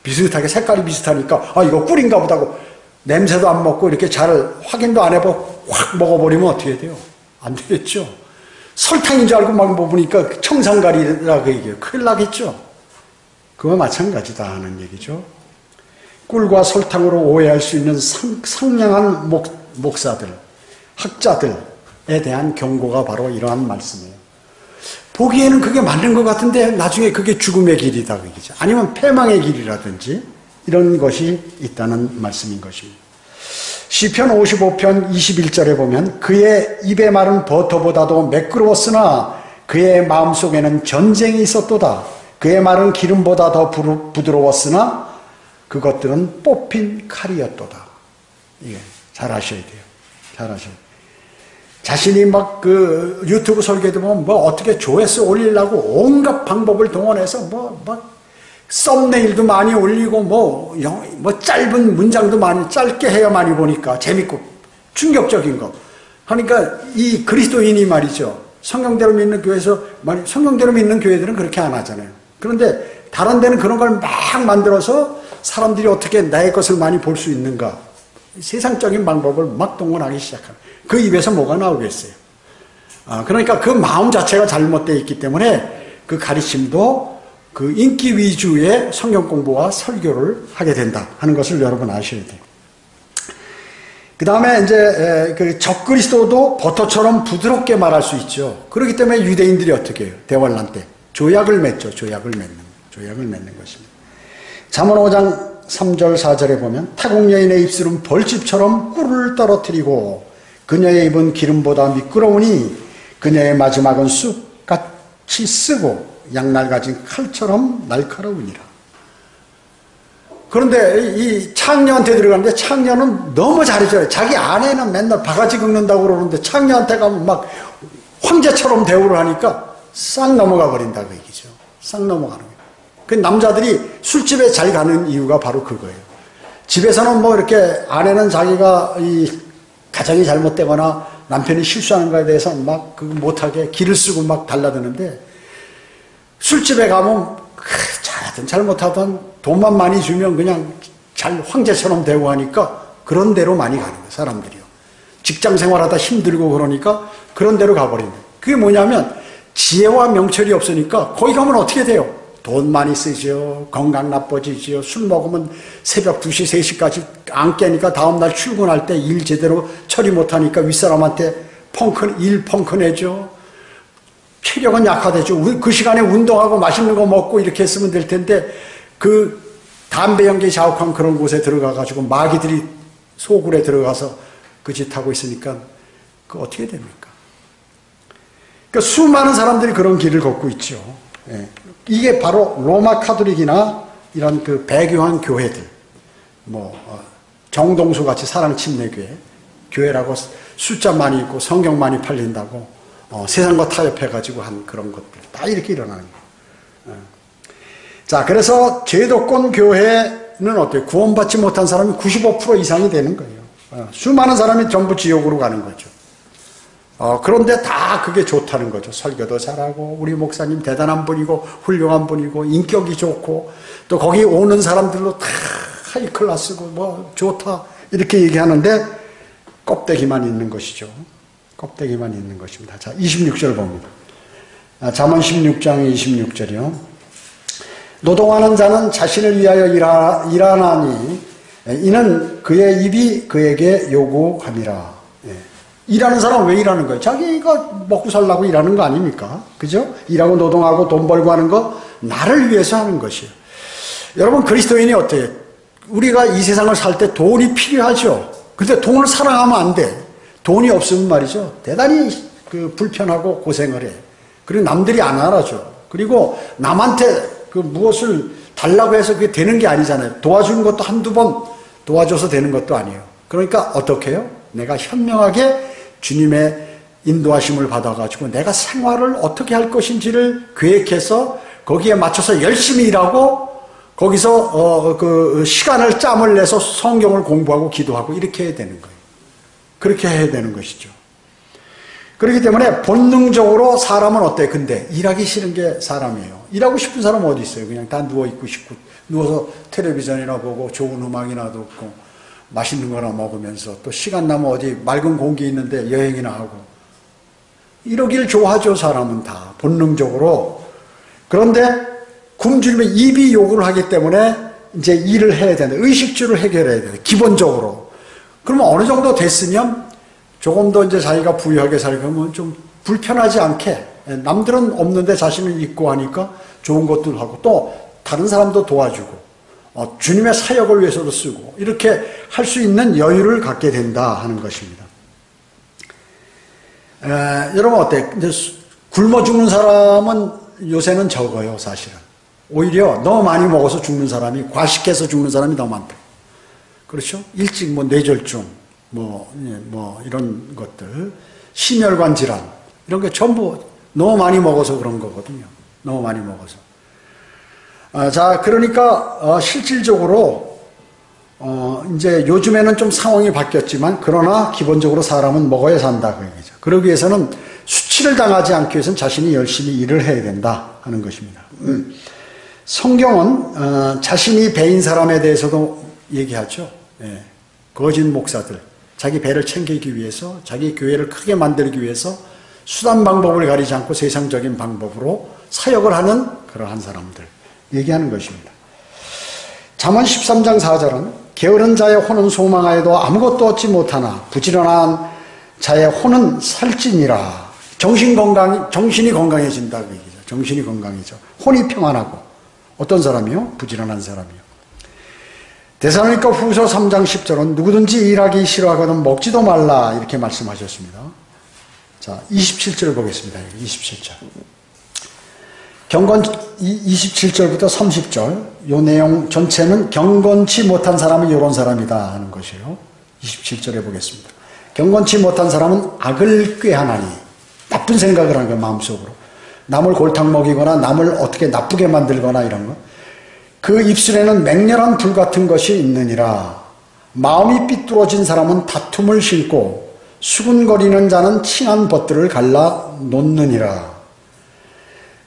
비슷하게 색깔이 비슷하니까 아 이거 꿀인가 보다고 냄새도 안 맡고 이렇게 잘 확인도 안 해보고 확 먹어버리면 어떻게 돼요? 안 되겠죠. 설탕인 줄 알고 막 먹으니까 청산가리라고 얘기해요. 큰일 나겠죠. 그와 마찬가지다 하는 얘기죠. 꿀과 설탕으로 오해할 수 있는 상냥한 목사들, 학자들에 대한 경고가 바로 이러한 말씀이에요. 보기에는 그게 맞는 것 같은데 나중에 그게 죽음의 길이다 그 얘기죠. 아니면 패망의 길이라든지 이런 것이 있다는 말씀인 것입니다. 시편 55편 21절에 보면 그의 입의 말은 버터보다도 매끄러웠으나 그의 마음속에는 전쟁이 있었도다. 그의 말은 기름보다 더 부드러웠으나 그것들은 뽑힌 칼이었도다. 예, 잘 아셔야 돼요. 잘 아셔야 돼요. 자신이 막 그 유튜브 설교도 보면 뭐 어떻게 조회수 올리려고 온갖 방법을 동원해서 막 썸네일도 많이 올리고 뭐 짧은 문장도 많이 짧게 해야 많이 보니까 재밌고 충격적인 거. 그러니까 이 그리스도인이 말이죠. 성경대로 믿는 교회에서 성경대로 믿는 교회들은 그렇게 안 하잖아요. 그런데 다른 데는 그런 걸 막 만들어서 사람들이 어떻게 나의 것을 많이 볼 수 있는가. 세상적인 방법을 막 동원하기 시작하는. 그 입에서 뭐가 나오겠어요. 그러니까 그 마음 자체가 잘못되어 있기 때문에 그 가르침도 그 인기 위주의 성경 공부와 설교를 하게 된다 하는 것을 여러분 아셔야 돼요. 그 다음에 이제 그 적그리스도도 버터처럼 부드럽게 말할 수 있죠. 그렇기 때문에 유대인들이 어떻게 해요? 대환란 때 조약을 맺죠. 조약을 맺는 것입니다. 잠언 5장 3절 4절에 보면 타국 여인의 입술은 벌집처럼 꿀을 떨어뜨리고 그녀의 입은 기름보다 미끄러우니 그녀의 마지막은 쑥같이 쓰고 양날 가진 칼처럼 날카로우니라. 그런데 이 창녀한테 들어가는데 창녀는 너무 잘해줘요. 자기 아내는 맨날 바가지 긁는다고 그러는데 창녀한테 가면 막 황제처럼 대우를 하니까 싹 넘어가 버린다 그 얘기죠. 싹 넘어가는 거예요. 그 남자들이 술집에 잘 가는 이유가 바로 그거예요. 집에서는 뭐 이렇게 아내는 자기가 이 가정이 잘못되거나 남편이 실수하는 거에 대해서 막 그 못하게 기를 쓰고 막 달라드는데 술집에 가면 잘하든 잘못하든 돈만 많이 주면 그냥 잘 황제처럼 대우하니까 그런 데로 많이 가는 거예요. 사람들이요. 직장 생활하다 힘들고 그러니까 그런 데로 가버리는 거예요. 그게 뭐냐면 지혜와 명철이 없으니까 거기 가면 어떻게 돼요? 돈 많이 쓰죠. 건강 나빠지죠. 술 먹으면 새벽 2시, 3시까지 안 깨니까 다음날 출근할 때 일 제대로 처리 못하니까 윗사람한테 일 펑크 내죠. 체력은 약화되죠. 그 시간에 운동하고 맛있는 거 먹고 이렇게 했으면 될 텐데 그 담배 연기 자욱한 그런 곳에 들어가가지고 마귀들이 소굴에 들어가서 그 짓 하고 있으니까 그 어떻게 됩니까? 그러니까 수많은 사람들이 그런 길을 걷고 있죠. 예. 이게 바로 로마 카톨릭이나 이런 그 배교한 교회들, 정동수 같이 사랑 침례교회, 교회라고 숫자 많이 있고 성경 많이 팔린다고 세상과 타협해가지고 한 그런 것들 다 이렇게 일어나는 거예요. 자, 그래서 제도권 교회는 어때요? 구원받지 못한 사람이 95% 이상이 되는 거예요. 수많은 사람이 전부 지옥으로 가는 거죠. 그런데 다 그게 좋다는 거죠. 설교도 잘하고 우리 목사님 대단한 분이고 훌륭한 분이고 인격이 좋고 또 거기 오는 사람들로 다 하이클래스고 뭐 좋다 이렇게 얘기하는데 껍데기만 있는 것이죠. 껍데기만 있는 것입니다. 자, 26절 봅니다. 잠언 16장 26절이요. 노동하는 자는 자신을 위하여 일하나니 이는 그의 입이 그에게 요구함이라. 일하는 사람은 왜 일하는 거예요? 자기가 먹고 살라고 일하는 거 아닙니까? 그죠? 일하고 노동하고 돈 벌고 하는 거 나를 위해서 하는 것이에요. 여러분 그리스도인이 어때요? 우리가 이 세상을 살 때 돈이 필요하죠. 근데 돈을 사랑하면 안 돼. 돈이 없으면 말이죠. 대단히 불편하고 고생을 해. 그리고 남들이 안 알아줘. 그리고 남한테 무엇을 달라고 해서 그게 되는 게 아니잖아요. 도와주는 것도 한두 번 도와줘서 되는 것도 아니에요. 그러니까 어떻게 해요? 내가 현명하게 주님의 인도하심을 받아가지고 내가 생활을 어떻게 할 것인지를 계획해서 거기에 맞춰서 열심히 일하고 거기서 시간을 짬을 내서 성경을 공부하고 기도하고 이렇게 해야 되는 거예요. 그렇게 해야 되는 것이죠. 그렇기 때문에 본능적으로 사람은 어때? 근데 일하기 싫은 게 사람이에요. 일하고 싶은 사람은 어디 있어요? 그냥 다 누워있고 싶고 누워서 텔레비전이나 보고 좋은 음악이나 듣고 맛있는 거나 먹으면서 또 시간 나면 어디 맑은 공기 있는데 여행이나 하고 이러길 좋아하죠. 사람은 다 본능적으로. 그런데 굶주리면 입이 요구를 하기 때문에 이제 일을 해야 된다. 의식주를 해결해야 된다. 기본적으로. 그러면 어느 정도 됐으면 조금 더 이제 자기가 부유하게 살려면 좀 불편하지 않게 남들은 없는데 자신은 있고 하니까 좋은 것들 하고 또 다른 사람도 도와주고 주님의 사역을 위해서도 쓰고 이렇게 할 수 있는 여유를 갖게 된다 하는 것입니다. 여러분 어때요? 이제 굶어 죽는 사람은 요새는 적어요, 사실은. 오히려 너무 많이 먹어서 죽는 사람이, 과식해서 죽는 사람이 더 많다. 그렇죠? 일찍 뇌졸중, 이런 것들, 심혈관 질환, 이런 게 전부 너무 많이 먹어서 그런 거거든요. 너무 많이 먹어서. 자, 그러니까, 실질적으로, 이제 요즘에는 좀 상황이 바뀌었지만, 그러나 기본적으로 사람은 먹어야 산다. 그 얘기죠. 그러기 위해서는 수치를 당하지 않기 위해서는 자신이 열심히 일을 해야 된다 하는 것입니다. 성경은 자신이 배인 사람에 대해서도 얘기하죠. 예. 거짓 목사들, 자기 배를 챙기기 위해서, 자기 교회를 크게 만들기 위해서 수단 방법을 가리지 않고 세상적인 방법으로 사역을 하는 그러한 사람들 얘기하는 것입니다. 잠언 13장 4절은 게으른 자의 혼은 소망하여도 아무것도 얻지 못하나 부지런한 자의 혼은 살찌니라. 정신이 건강해진다 그 얘기죠. 정신이 건강해져. 혼이 평안하고. 어떤 사람이요? 부지런한 사람이요. 데살로니가 후서 3장 10절은 누구든지 일하기 싫어하거든 먹지도 말라 이렇게 말씀하셨습니다. 자, 27절 보겠습니다. 27절. 27절부터 30절 이 내용 전체는 경건치 못한 사람은 이런 사람이다 하는 것이에요. 27절에 보겠습니다. 경건치 못한 사람은 악을 꾀하나니 나쁜 생각을 하는 거예요. 마음속으로. 남을 골탕 먹이거나 남을 어떻게 나쁘게 만들거나 이런 거. 그 입술에는 맹렬한 불 같은 것이 있느니라. 마음이 삐뚤어진 사람은 다툼을 싣고 수군거리는 자는 칭한 벗들을 갈라 놓느니라.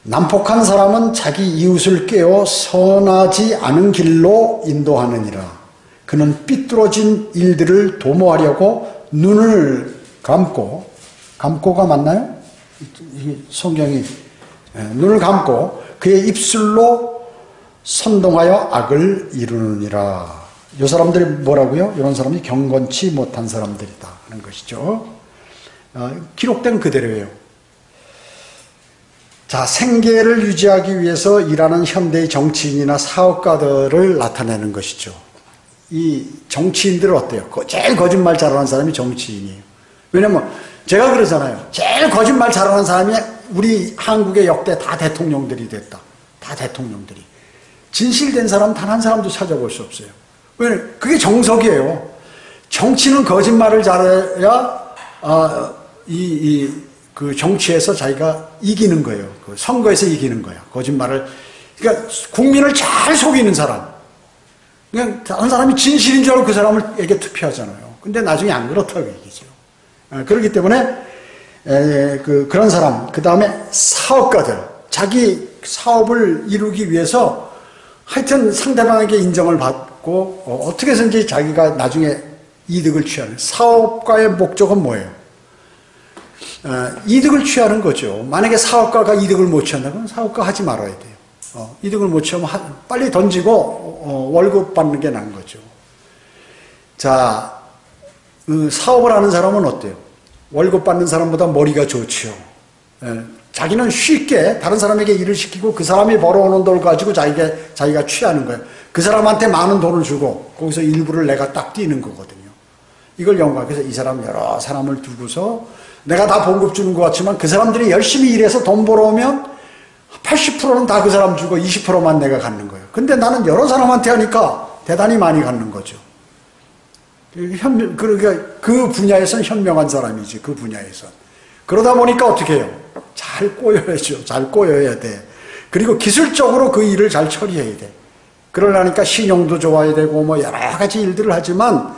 난폭한 사람은 자기 이웃을 깨워 선하지 않은 길로 인도하느니라. 그는 삐뚤어진 일들을 도모하려고 눈을 감고가 맞나요? 성경이 눈을 감고 그의 입술로 선동하여 악을 이루느니라. 이 사람들이 뭐라고요? 이런 사람이 경건치 못한 사람들이다 하는 것이죠. 기록된 그대로예요. 자, 생계를 유지하기 위해서 일하는 현대의 정치인이나 사업가들을 나타내는 것이죠. 이 정치인들은 어때요? 제일 거짓말 잘하는 사람이 정치인이에요. 왜냐면 제가 그러잖아요. 제일 거짓말 잘하는 사람이 우리 한국의 역대 다 대통령들이 됐다. 다 대통령들이. 진실된 사람 단 한 사람도 찾아볼 수 없어요. 왜냐면 그게 정석이에요. 정치는 거짓말을 잘해야 그 정치에서 자기가 이기는 거예요. 그 선거에서 이기는 거야. 거짓말을. 그러니까 국민을 잘 속이는 사람. 그냥 다른 사람이 진실인 줄 알고 그 사람에게 투표하잖아요. 근데 나중에 안 그렇다고 얘기죠. 그렇기 때문에 그런 사람, 그 다음에 사업가들, 자기 사업을 이루기 위해서 하여튼 상대방에게 인정을 받고 어떻게 해서든지 자기가 나중에 이득을 취하는 사업가의 목적은 뭐예요? 이득을 취하는 거죠. 만약에 사업가가 이득을 못 취한다면 사업가 하지 말아야 돼요. 이득을 못 취하면 빨리 던지고 월급 받는 게 나은 거죠. 자, 사업을 하는 사람은 어때요? 월급 받는 사람보다 머리가 좋지요. 자기는 쉽게 다른 사람에게 일을 시키고 그 사람이 벌어오는 돈을 가지고 자기가 취하는 거예요. 그 사람한테 많은 돈을 주고 거기서 일부를 내가 딱 띄는 거거든요. 이걸 연구하기 위해서 이 사람 여러 사람을 두고서 내가 다 봉급 주는 것 같지만 그 사람들이 열심히 일해서 돈 벌어오면 80%는 다 그 사람 주고 20%만 내가 갖는 거예요. 근데 나는 여러 사람한테 하니까 대단히 많이 갖는 거죠. 그러니까 그 분야에서는 현명한 사람이지, 그 분야에서. 그러다 보니까 어떻게 해요? 잘 꼬여야죠. 잘 꼬여야 돼. 그리고 기술적으로 그 일을 잘 처리해야 돼. 그러려니까 신용도 좋아야 되고 뭐 여러 가지 일들을 하지만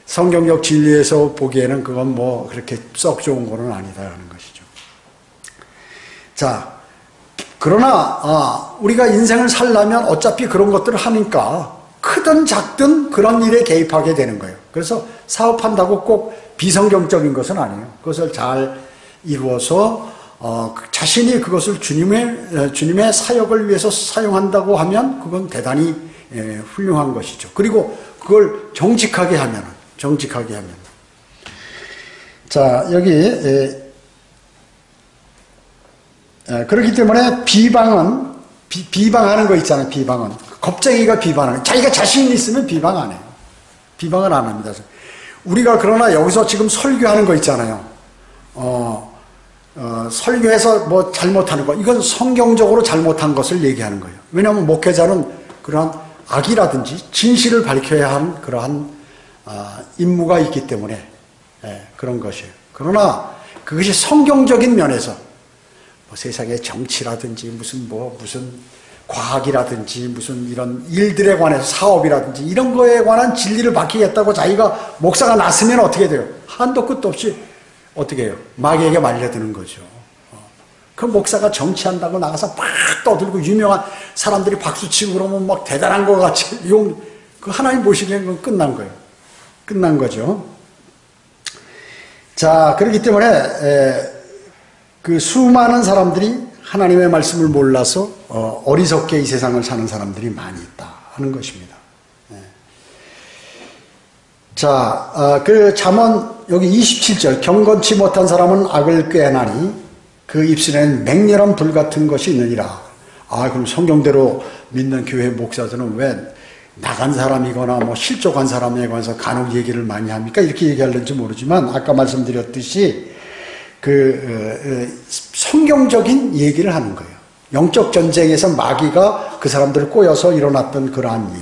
성경적 진리에서 보기에는 그건 뭐 그렇게 썩 좋은 거는 아니다라는 것이죠. 자, 그러나 우리가 인생을 살려면 어차피 그런 것들을 하니까 크든 작든 그런 일에 개입하게 되는 거예요. 그래서 사업한다고 꼭 비성경적인 것은 아니에요. 그것을 잘 이루어서 자신이 그것을 주님의 사역을 위해서 사용한다고 하면 그건 대단히 훌륭한 것이죠. 그리고 그걸 정직하게 하면. 자, 여기 그렇기 때문에 비방하는 거 있잖아요. 비방은 겁쟁이가 비방하는, 자기가 자신 있으면 비방 안 해요. 비방을 안 합니다. 우리가 그러나 여기서 지금 설교하는 거 있잖아요. 설교해서 뭐 잘못하는 거, 이건 성경적으로 잘못한 것을 얘기하는 거예요. 왜냐하면 목회자는 그러한 악이라든지 진실을 밝혀야 한 그러한 임무가 있기 때문에 그런 것이에요. 그러나 그것이 성경적인 면에서 뭐 세상의 정치라든지 무슨 과학이라든지 무슨 이런 일들에 관해서 사업이라든지 이런 거에 관한 진리를 밝히겠다고 자기가 목사가 났으면 어떻게 돼요? 한도 끝도 없이 어떻게 해요? 마귀에게 말려드는 거죠. 그 목사가 정치한다고 나가서 막 떠들고 유명한 사람들이 박수치고 그러면 막 대단한 것 같이 그 하나님 보시기에는 끝난 거예요. 끝난 거죠. 자, 그렇기 때문에 그 수많은 사람들이 하나님의 말씀을 몰라서 어리석게 이 세상을 사는 사람들이 많이 있다 하는 것입니다. 자, 그 잠언 여기 27절, 경건치 못한 사람은 악을 꾀하나니 그 입술에는 맹렬한 불 같은 것이 있느니라. 그럼 성경대로 믿는 교회 목사들은 왜 나간 사람이거나 뭐 실족한 사람에 관해서 간혹 얘기를 많이 합니까? 이렇게 얘기하는지 모르지만 아까 말씀드렸듯이 성경적인 얘기를 하는 거예요. 영적 전쟁에서 마귀가 그 사람들을 꼬여서 일어났던 그러한 일.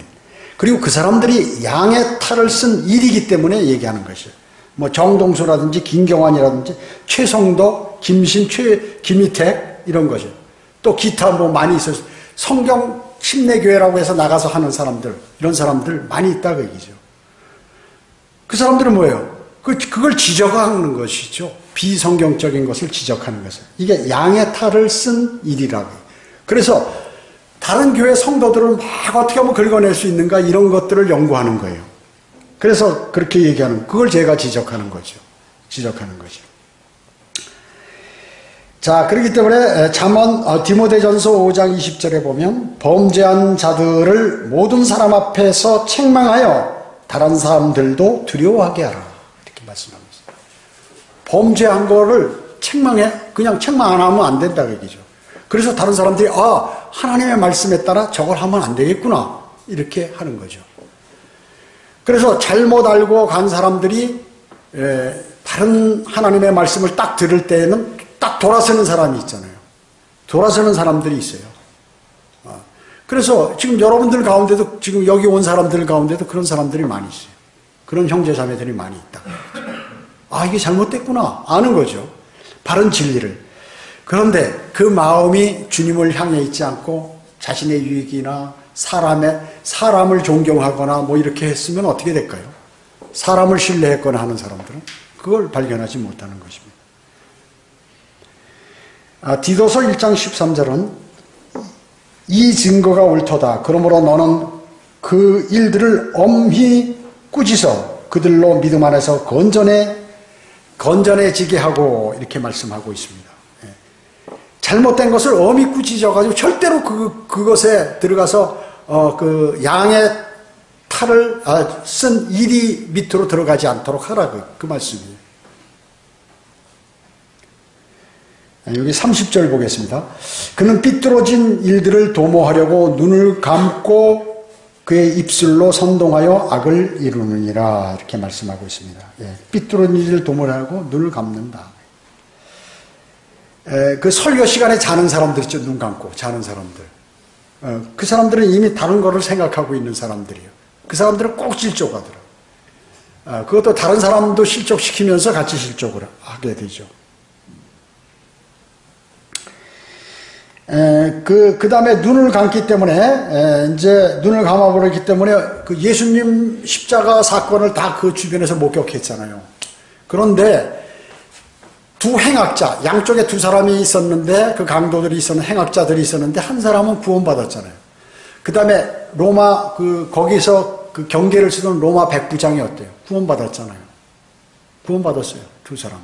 그리고 그 사람들이 양의 탈을 쓴 일이기 때문에 얘기하는 것이에요. 뭐 정동수라든지 김경환이라든지 최성도, 김신, 김희택 이런 거죠. 또 기타 뭐 많이 있어요. 성경 침례교회라고 해서 나가서 하는 사람들, 이런 사람들 많이 있다 그 얘기죠. 그 사람들은 뭐예요? 그걸 지적하는 것이죠. 비성경적인 것을 지적하는 것을. 이게 양의 탈을 쓴 일이라고. 그래서 다른 교회 성도들은 막 어떻게 하면 긁어낼 수 있는가 이런 것들을 연구하는 거예요. 그래서 그렇게 얘기하는, 그걸 제가 지적하는 거죠. 지적하는 거죠. 자, 그렇기 때문에 잠언 디모데전서 5장 20절에 보면 범죄한 자들을 모든 사람 앞에서 책망하여 다른 사람들도 두려워하게 하라. 이렇게 말씀합니다. 범죄한 거를 그냥 책망 안 하면 안 된다 그 얘기죠. 그래서 다른 사람들이 하나님의 말씀에 따라 저걸 하면 안 되겠구나 이렇게 하는 거죠. 그래서 잘못 알고 간 사람들이 다른 하나님의 말씀을 딱 들을 때에는 딱 돌아서는 사람이 있잖아요. 돌아서는 사람들이 있어요. 그래서 지금 여러분들 가운데도 지금 여기 온 사람들 가운데도 그런 사람들이 많이 있어요. 그런 형제자매들이 많이 있다. 이게 잘못됐구나 아는 거죠. 바른 진리를. 그런데 그 마음이 주님을 향해 있지 않고 자신의 유익이나 사람을 존경하거나 뭐 이렇게 했으면 어떻게 될까요? 사람을 신뢰했거나 하는 사람들은 그걸 발견하지 못하는 것입니다. 디도서 1장 13절은 이 증거가 옳도다. 그러므로 너는 그 일들을 엄히 꾸짖어 그들로 믿음 안에서 건전해지게 하고 이렇게 말씀하고 있습니다. 잘못된 것을 엄히 꾸짖어가지고 절대로 그것에 들어가서 그 양의 탈을 쓴 일이 밑으로 들어가지 않도록 하라 그 말씀이에요. 여기 30절 보겠습니다. 그는 삐뚤어진 일들을 도모하려고 눈을 감고 그의 입술로 선동하여 악을 이루느니라. 이렇게 말씀하고 있습니다. 삐뚤어진 일을 도모하려고 눈을 감는다. 그 설교 시간에 자는 사람들 있죠. 눈 감고 자는 사람들. 그 사람들은 이미 다른 거를 생각하고 있는 사람들이에요. 그 사람들은 꼭 실족하더라. 그것도 다른 사람도 실족시키면서 같이 실족을 하게 되죠. 그 다음에 눈을 감기 때문에, 이제 눈을 감아버렸기 때문에 그 예수님 십자가 사건을 다 그 주변에서 목격했잖아요. 그런데 두 행악자, 양쪽에 두 사람이 있었는데, 그 강도들이 있었는데, 행악자들이 있었는데, 한 사람은 구원받았잖아요. 그 다음에 로마, 거기서 그 경계를 쓰던 로마 백부장이 어때요? 구원받았잖아요. 구원받았어요. 두 사람.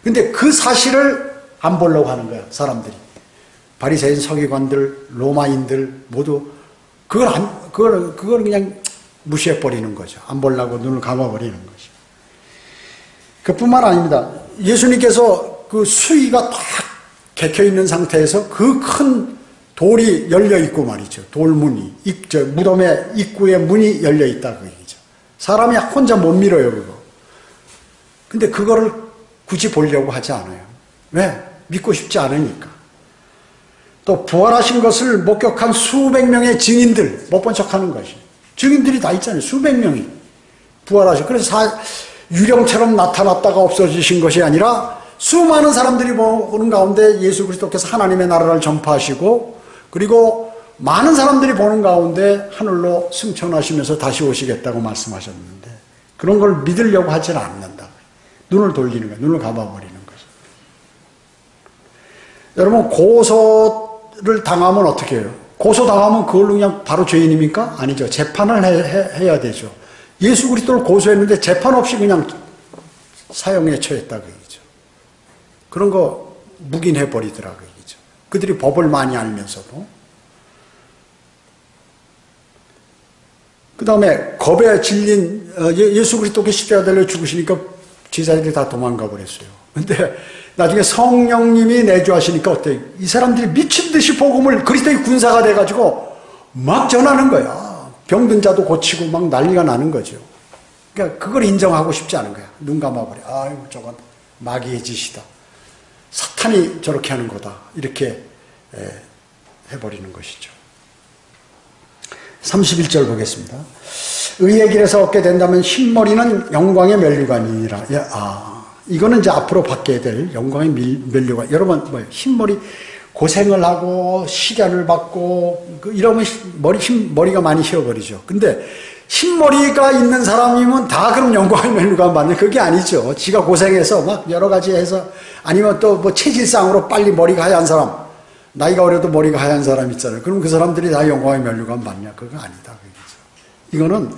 근데 그 사실을 안 보려고 하는 거야, 사람들이. 바리새인 서기관들, 로마인들 모두 그걸 그냥 무시해 버리는 거죠. 안 보려고 눈을 감아 버리는 거죠. 그뿐만 아닙니다. 예수님께서 그 수위가 딱 개켜 있는 상태에서 그 큰 돌이 열려 있고 말이죠. 돌문이 무덤의 입구에 문이 열려 있다 그 얘기죠. 사람이 혼자 못 밀어요 그거. 근데 그거를 굳이 보려고 하지 않아요. 왜? 믿고 싶지 않으니까. 또 부활하신 것을 목격한 수백 명의 증인들 못 본 척하는 것이 증인들이 다 있잖아요. 수백 명이 부활하신. 그래서 유령처럼 나타났다가 없어지신 것이 아니라 수많은 사람들이 보는 가운데 예수 그리스도께서 하나님의 나라를 전파하시고 그리고 많은 사람들이 보는 가운데 하늘로 승천하시면서 다시 오시겠다고 말씀하셨는데 그런 걸 믿으려고 하지는 않는다. 눈을 돌리는 거예요. 눈을 감아버리는 거죠. 여러분 고소를 당하면 어떻게 해요? 고소당하면 그걸로 그냥 바로 죄인입니까? 아니죠. 재판을 해야 되죠. 예수 그리스도를 고소했는데 재판 없이 그냥 사형에 처했다 그 얘기죠. 그런 거 묵인해버리더라 그 얘기죠. 그들이 법을 많이 알면서도. 그 다음에 겁에 질린 예수 그리스도께 십자가 달려 죽으시니까 제자들이 다 도망가 버렸어요. 근데 나중에 성령님이 내주하시니까 어때요? 이 사람들이 미친 듯이 복음을 그리스도의 군사가 돼가지고 막 전하는 거야. 병든 자도 고치고 막 난리가 나는 거죠. 그러니까 그걸 인정하고 싶지 않은 거야. 눈 감아버려. 아유 저건 마귀의 짓이다. 사탄이 저렇게 하는 거다. 이렇게 해버리는 것이죠. 31절 보겠습니다. 의의 길에서 얻게 된다면 흰머리는 영광의 면류관이니라. 이거는 이제 앞으로 받게 될 영광의 면류관. 여러분 뭐예요? 흰머리 고생을 하고 시련을 받고 이러면 머리가 많이 휘어버리죠. 근데 흰머리가 있는 사람이면 다 그럼 영광의 면류관 받는 그게 아니죠. 지가 고생해서 막 여러 가지 해서 아니면 또 뭐 체질상으로 빨리 머리가 하얀 사람, 나이가 어려도 머리가 하얀 사람 있잖아요. 그럼 그 사람들이 다 영광의 면류관 받냐? 그거 아니다. 이거는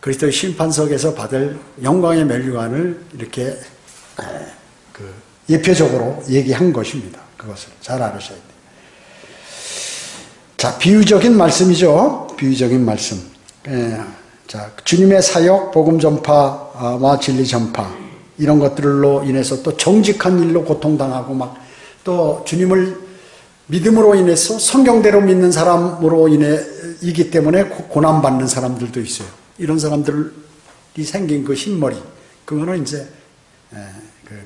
그리스도의 심판석에서 받을 영광의 면류관을 이렇게 예표적으로 얘기한 것입니다. 그것을 잘 알으셔야 돼요. 자, 비유적인 말씀이죠. 비유적인 말씀. 자, 주님의 사역, 복음 전파와 진리 전파 이런 것들로 인해서 또 정직한 일로 고통당하고 막 또 주님을 믿음으로 인해서 성경대로 믿는 사람으로 인해이기 때문에 고난받는 사람들도 있어요. 이런 사람들이 생긴 그 흰머리, 그거는 이제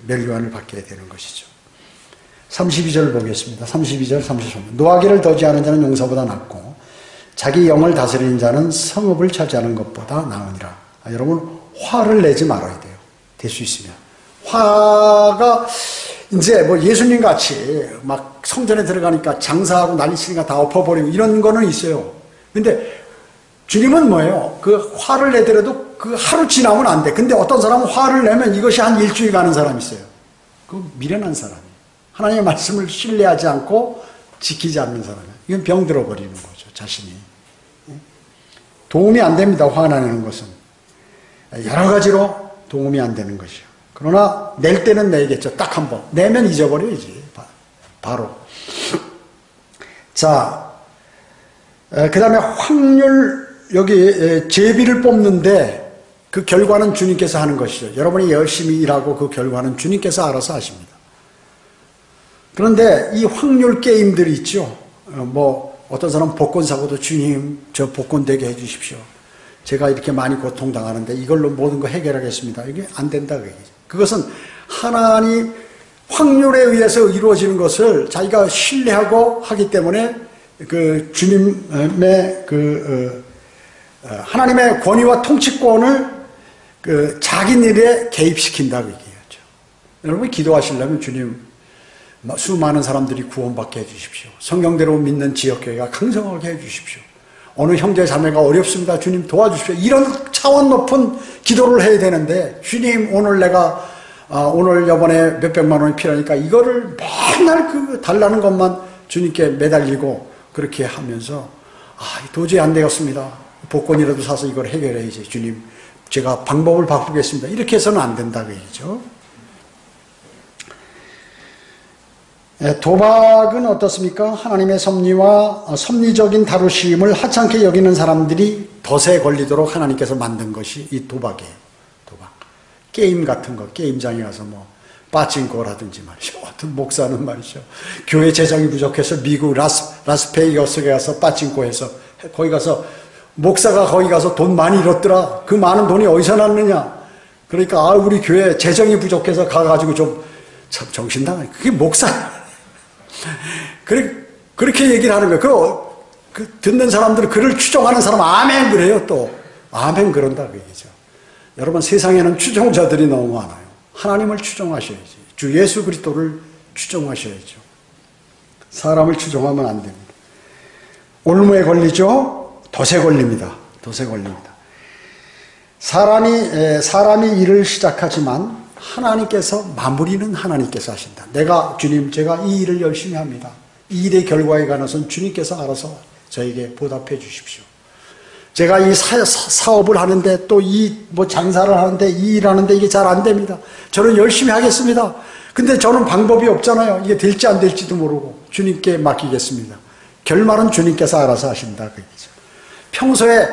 면류관을 받게 되는 것이죠. 32절 보겠습니다. 32절, 33절. 노하기를 더디하는 자는 용사보다 낫고 자기 영을 다스리는 자는 성읍을 차지하는 것보다 나으니라. 여러분 화를 내지 말아야 돼요. 될 수 있으면. 화가 이제 뭐 예수님 같이 막 성전에 들어가니까 장사하고 난리치니까 다 엎어버리고 이런 거는 있어요. 근데 주님은 뭐예요? 그 화를 내더라도 그 하루 지나면 안 돼. 근데 어떤 사람은 화를 내면 이것이 한 일주일 가는 사람이 있어요. 그 미련한 사람이에요. 하나님의 말씀을 신뢰하지 않고 지키지 않는 사람이에요. 이건 병들어 버리는 거죠. 자신이. 도움이 안 됩니다. 화가 나는 것은. 여러 가지로 도움이 안 되는 것이요. 그러나 낼 때는 내겠죠. 딱 한 번. 내면 잊어버려야지. 바로. 자, 그 다음에 확률, 여기 제비를 뽑는데 그 결과는 주님께서 하는 것이죠. 여러분이 열심히 일하고 그 결과는 주님께서 알아서 하십니다. 그런데 이 확률 게임들이 있죠. 어떤 사람 복권 사고도 주님 저 복권 되게 해주십시오. 제가 이렇게 많이 고통당하는데 이걸로 모든 거 해결하겠습니다. 이게 안 된다. 그것은 하나님 확률에 의해서 이루어지는 것을 자기가 신뢰하고 하기 때문에 그 주님의 하나님의 권위와 통치권을 자기 일에 개입시킨다고 얘기하죠. 여러분 기도하시려면 주님 수많은 사람들이 구원받게 해주십시오. 성경대로 믿는 지역교회가 강성하게 해주십시오. 어느 형제 자매가 어렵습니다. 주님 도와주십시오. 이런 차원 높은 기도를 해야 되는데 주님 오늘 내가 오늘 이번에 몇백만 원이 필요하니까 이거를 맨날 달라는 것만 주님께 매달리고 그렇게 하면서 도저히 안 되겠습니다. 복권이라도 사서 이걸 해결해야지. 주님 제가 방법을 바꾸겠습니다. 이렇게 해서는 안 된다고 얘기죠. 도박은 어떻습니까? 하나님의 섭리와 섭리적인 다루심을 하찮게 여기는 사람들이 덫에 걸리도록 하나님께서 만든 것이 이 도박이에요. 도박. 게임 같은 거, 게임장에 가서 빠친코라든지 말이죠. 어떤 목사는 말이죠. 교회 재정이 부족해서 미국 라스베이거스에 가서 빠친코해서 거기 가서 목사가 거기 가서 돈 많이 잃었더라. 그 많은 돈이 어디서 났느냐. 그러니까 우리 교회 재정이 부족해서 가가지고 참 정신나가네. 그게 목사야. 그렇게 얘기를 하는 거예요. 듣는 사람들은 그를 추종하는 사람 아멘 그래요. 또 아멘 그런다 그 얘기죠. 여러분 세상에는 추종자들이 너무 많아요. 하나님을 추종하셔야지. 주 예수 그리스도를 추종하셔야죠. 사람을 추종하면 안 됩니다. 올무에 걸리죠. 덫에 걸립니다. 덫에 걸립니다. 사람이 일을 시작하지만 하나님께서 마무리는 하나님께서 하신다. 주님 제가 이 일을 열심히 합니다. 이 일의 결과에 관해서는 주님께서 알아서 저에게 보답해 주십시오. 제가 이 사업을 하는데 또 장사를 하는데 이 일 하는데 이게 잘 안 됩니다. 저는 열심히 하겠습니다. 근데 저는 방법이 없잖아요. 이게 될지 안 될지도 모르고 주님께 맡기겠습니다. 결말은 주님께서 알아서 하신다. 그 얘기죠. 평소에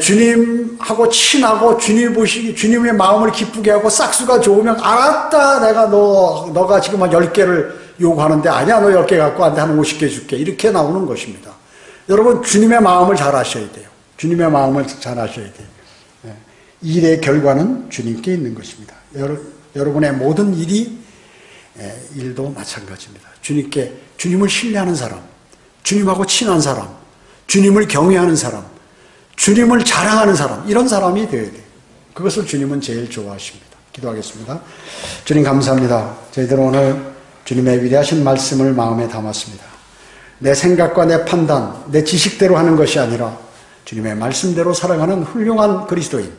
주님하고 친하고 주님 보시기 주님의 마음을 기쁘게 하고 싹수가 좋으면 알았다 내가 너가 지금 한 10개를 요구하는데 아니야 너 10개 갖고 안 돼 한 50개 줄게 이렇게 나오는 것입니다. 여러분 주님의 마음을 잘 아셔야 돼요. 주님의 마음을 잘 아셔야 돼요. 일의 결과는 주님께 있는 것입니다. 여러분의 모든 일도 마찬가지입니다. 주님을 신뢰하는 사람, 주님하고 친한 사람, 주님을 경외하는 사람, 주님을 자랑하는 사람, 이런 사람이 되어야 돼요. 그것을 주님은 제일 좋아하십니다. 기도하겠습니다. 주님 감사합니다. 저희들은 오늘 주님의 위대하신 말씀을 마음에 담았습니다. 내 생각과 내 판단, 내 지식대로 하는 것이 아니라 주님의 말씀대로 살아가는 훌륭한 그리스도인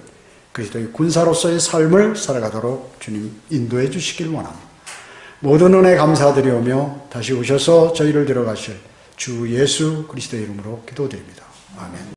군사로서의 삶을 살아가도록 주님 인도해 주시길 원합니다. 모든 은혜 감사드리오며 다시 오셔서 저희를 데려가실 주 예수 그리스도의 이름으로 기도드립니다. 아멘.